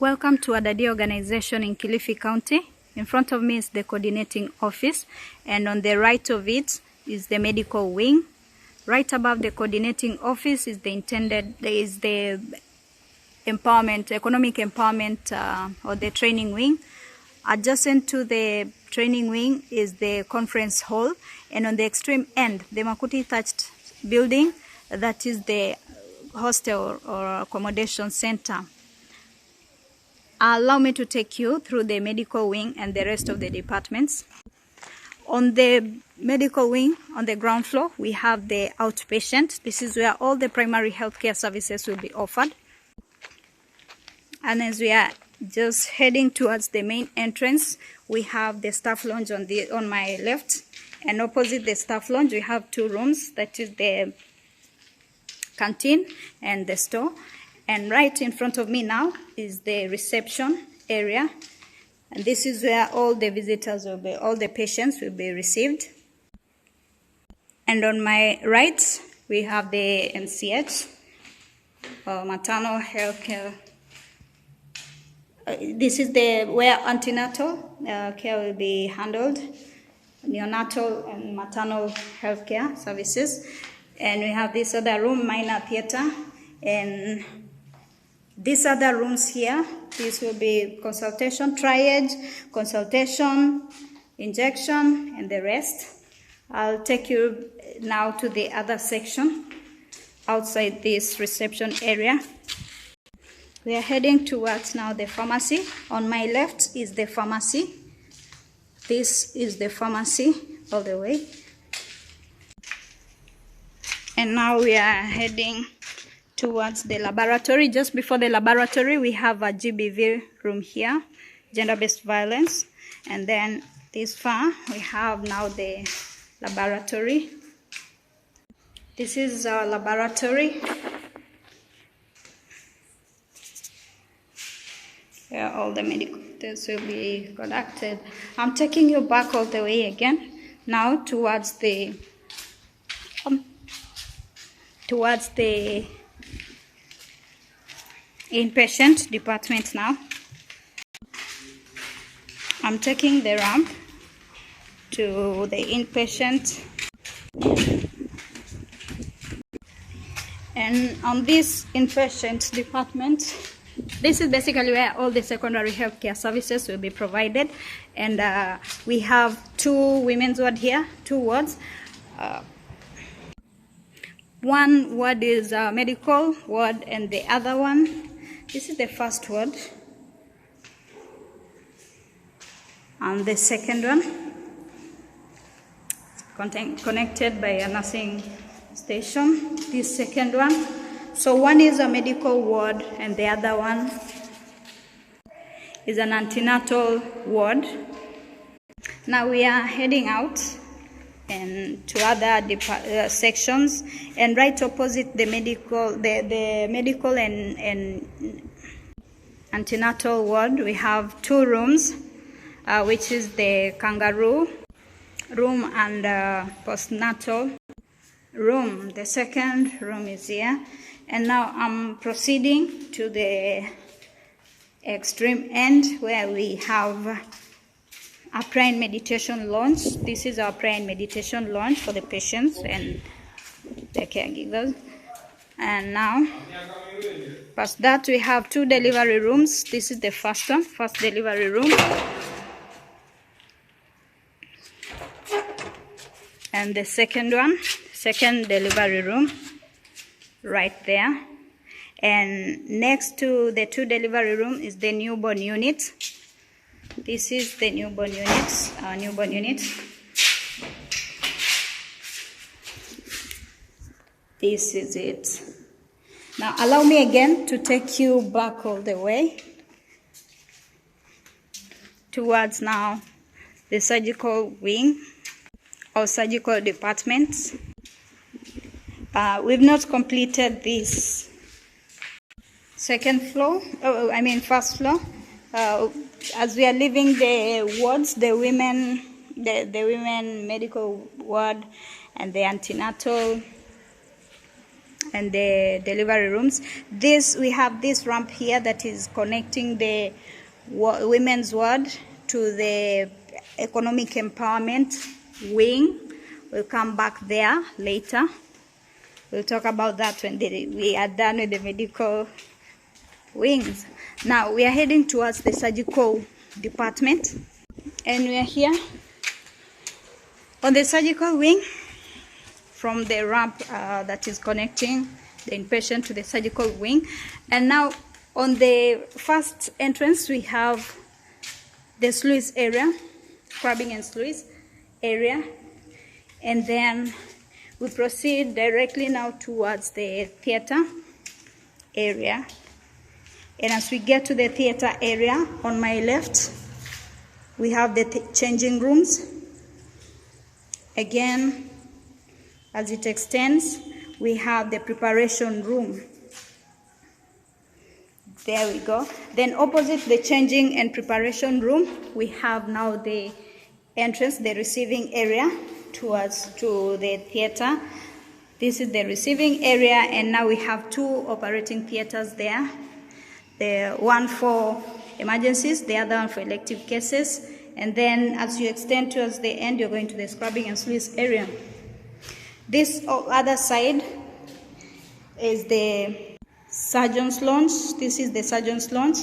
Welcome to Adadi organization in Kilifi County. In front of me is the coordinating office, and on the right of it is the medical wing. Right above the coordinating office is the economic empowerment or the training wing. Adjacent to the training wing is the conference hall, and on the extreme end, the Makuti thatched building, that is the hostel or accommodation center. Allow me to take you through the medical wing and the rest of the departments. On the medical wing, on the ground floor, we have the outpatient. This is where all the primary healthcare services will be offered. And as we are just heading towards the main entrance, we have the staff lounge on my left, and opposite the staff lounge, we have two rooms, that is the canteen and the store. And right in front of me now is the reception area. And this is where all the visitors will be, all the patients will be received. And on my right, we have the MCH, maternal health care. This is where antenatal care will be handled, neonatal and maternal health care services. And we have this other room, minor theater, and these other rooms here, this will be consultation, triage, consultation, injection, and the rest. I'll take you now to the other section outside this reception area. We are heading towards now the pharmacy. On my left is the pharmacy. This is the pharmacy all the way. And now we are heading towards the laboratory. Just before the laboratory, we have a GBV room here, gender-based violence. And then this far, we have now the laboratory. This is our laboratory. Where all the medical tests will be conducted. I'm taking you back all the way again, now towards the inpatient department now. I'm taking the ramp to the inpatient. And on this inpatient department, this is basically where all the secondary healthcare services will be provided. And we have two women's ward here, two wards. One ward is a medical ward, and the other one, this is the first ward, and the second one connected by a nursing station. This second one, so one is a medical ward and the other one is an antenatal ward. Now we are heading out and to other sections, and right opposite the medical and antenatal ward, we have two rooms, which is the kangaroo room and postnatal room. The second room is here. And now I'm proceeding to the extreme end where we have a prayer and meditation lounge. This is our prayer and meditation lounge for the patients and the caregivers. And now, past that, we have two delivery rooms. This is the first one, first delivery room. And the second one, second delivery room, right there. And next to the two delivery room is the newborn unit. This is the newborn unit. This is it. Now allow me again to take you back all the way towards now the surgical wing or surgical departments. We've not completed this first floor. As we are leaving the wards, the women medical ward and the antenatal and the delivery rooms. We have this ramp here that is connecting the women's ward to the economic empowerment wing. We'll come back there later. We'll talk about that when we are done with the medical wings. Now we are heading towards the surgical department, and we are here on the surgical wing from the ramp that is connecting the inpatient to the surgical wing. And now on the first entrance we have the sluice area, scrubbing and sluice area, and then we proceed directly now towards the theater area. And as we get to the theater area, on my left we have the changing rooms. Again, as it extends, we have the preparation room. There we go. Then opposite the changing and preparation room, we have now the entrance, the receiving area to the theater. This is the receiving area, and now we have two operating theaters there. The one for emergencies, the other one for elective cases. And then as you extend towards the end, you're going to the scrubbing and sluice area. This other side is the surgeon's lounge. This is the surgeon's lounge,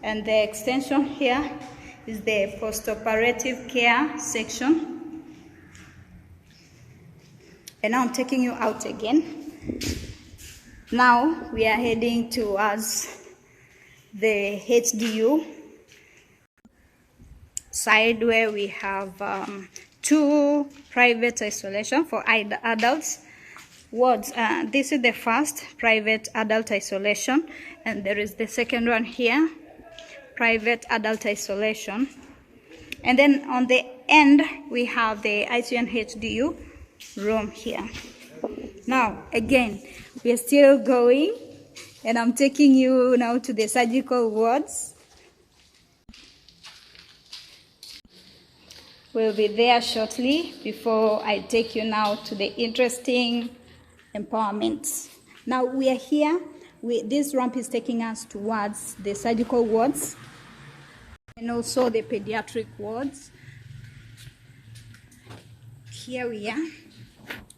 and the extension here is the post-operative care section. And now I'm taking you out again. Now we are heading towards the HDU side, where we have two private isolation for adults wards. This is the first private adult isolation, and there is the second one here, private adult isolation. And then on the end we have the ICU and HDU room here. Now again, we are still going, and I'm taking you now to the surgical wards. We'll be there shortly before I take you now to the interesting empowerment. Now we are here. This ramp is taking us towards the surgical wards and also the pediatric wards. Here we are.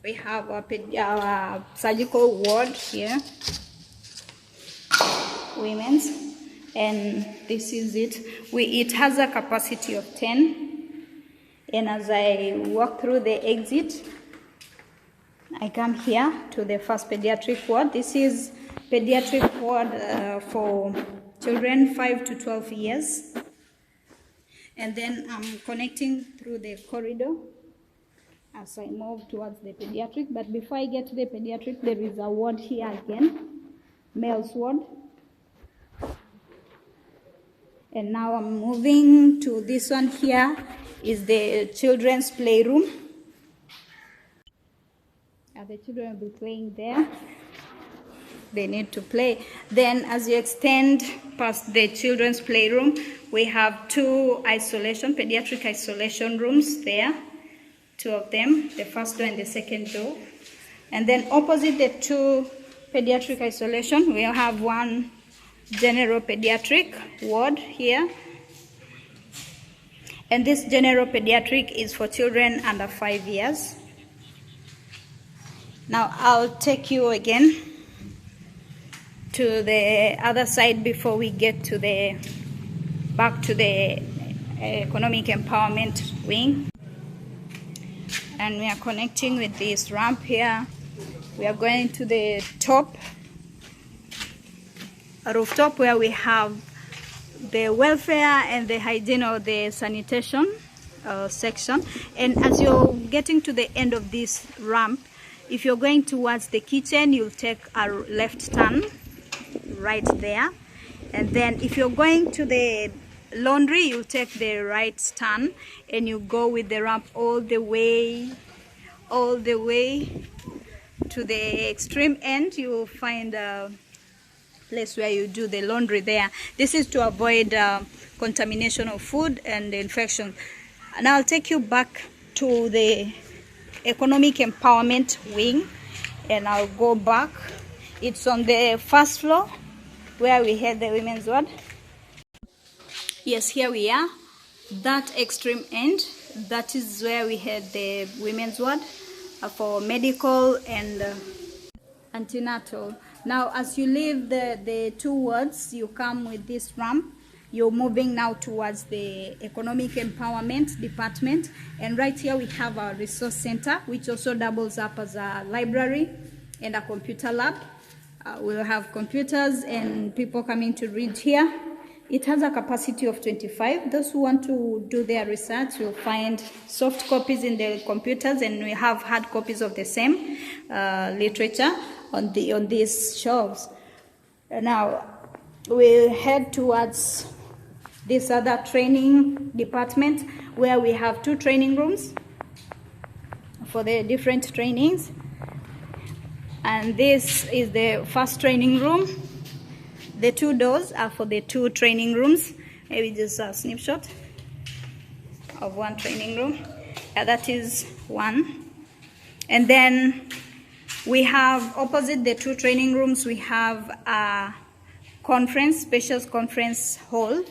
We have our surgical ward here, women's, and this is it. It has a capacity of 10. And as I walk through the exit, I come here to the first pediatric ward. This is pediatric ward for children 5 to 12 years. And then I'm connecting through the corridor as I move towards the pediatric. But before I get to the pediatric, there is a ward here again, male's ward. And now I'm moving to this one here, is the children's playroom. The children will be playing there. They need to play. Then as you extend past the children's playroom, we have two pediatric isolation rooms there. Two of them, the first door and the second door. And then opposite the two pediatric isolation, we'll have one general pediatric ward here. And this general pediatric is for children under 5 years. Now I'll take you again to the other side before we get to back to the economic empowerment wing. And we are connecting with this ramp here. We are going to the rooftop, where we have the welfare and the hygiene or the sanitation section. And as you're getting to the end of this ramp, if you're going towards the kitchen, you'll take a left turn right there. And then if you're going to the laundry, you'll take the right turn, and you go with the ramp all the way to the extreme end. You will find a place where you do the laundry there. This is to avoid contamination of food and infection. And I'll take you back to the economic empowerment wing, and I'll go back It's on the first floor where we had the women's ward. Yes, here we are. That extreme end, that is where we had the women's ward for medical and antenatal. Now, as you leave the two wards, you come with this ramp. You're moving now towards the economic empowerment department, and right here we have our resource center, which also doubles up as a library and a computer lab. We'll have computers and people coming to read here. It has a capacity of 25. Those who want to do their research will find soft copies in the computers, and we have hard copies of the same literature on these shelves. Now we'll head towards this other training department where we have two training rooms for the different trainings. And this is the first training room. The two doors are for the two training rooms. Maybe just a snapshot of one training room. Yeah, that is one. And then we have opposite the two training rooms, we have a special conference hall.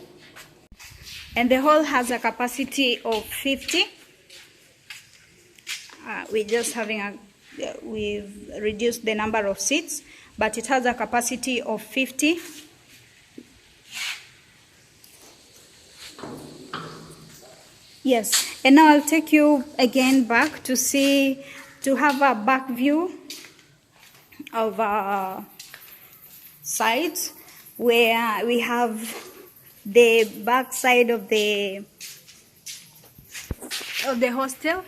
And the hall has a capacity of 50. We've reduced the number of seats, but it has a capacity of 50. Yes, and now I'll take you again back to have a back view of our site, where we have the back side of the hostel.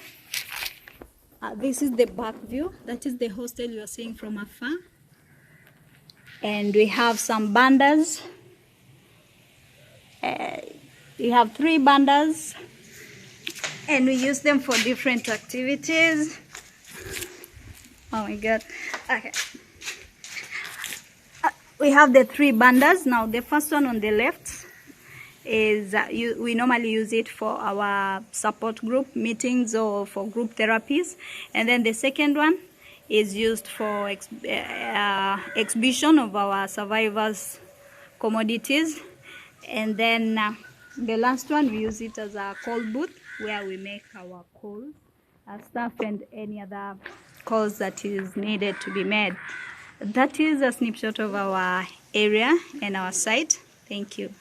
This is the back view. That is the hostel you are seeing from afar. And we have some bandas. We have 3 bandas, and we use them for different activities. Oh my God. Okay. We have the 3 bandas. Now the first one on the left is we normally use it for our support group meetings or for group therapies, and then the second one is used for exhibition of our survivors' commodities, and then the last one we use it as a call booth where we make our calls, stuff and any other calls that is needed to be made. That is a snapshot of our area and our site. Thank you.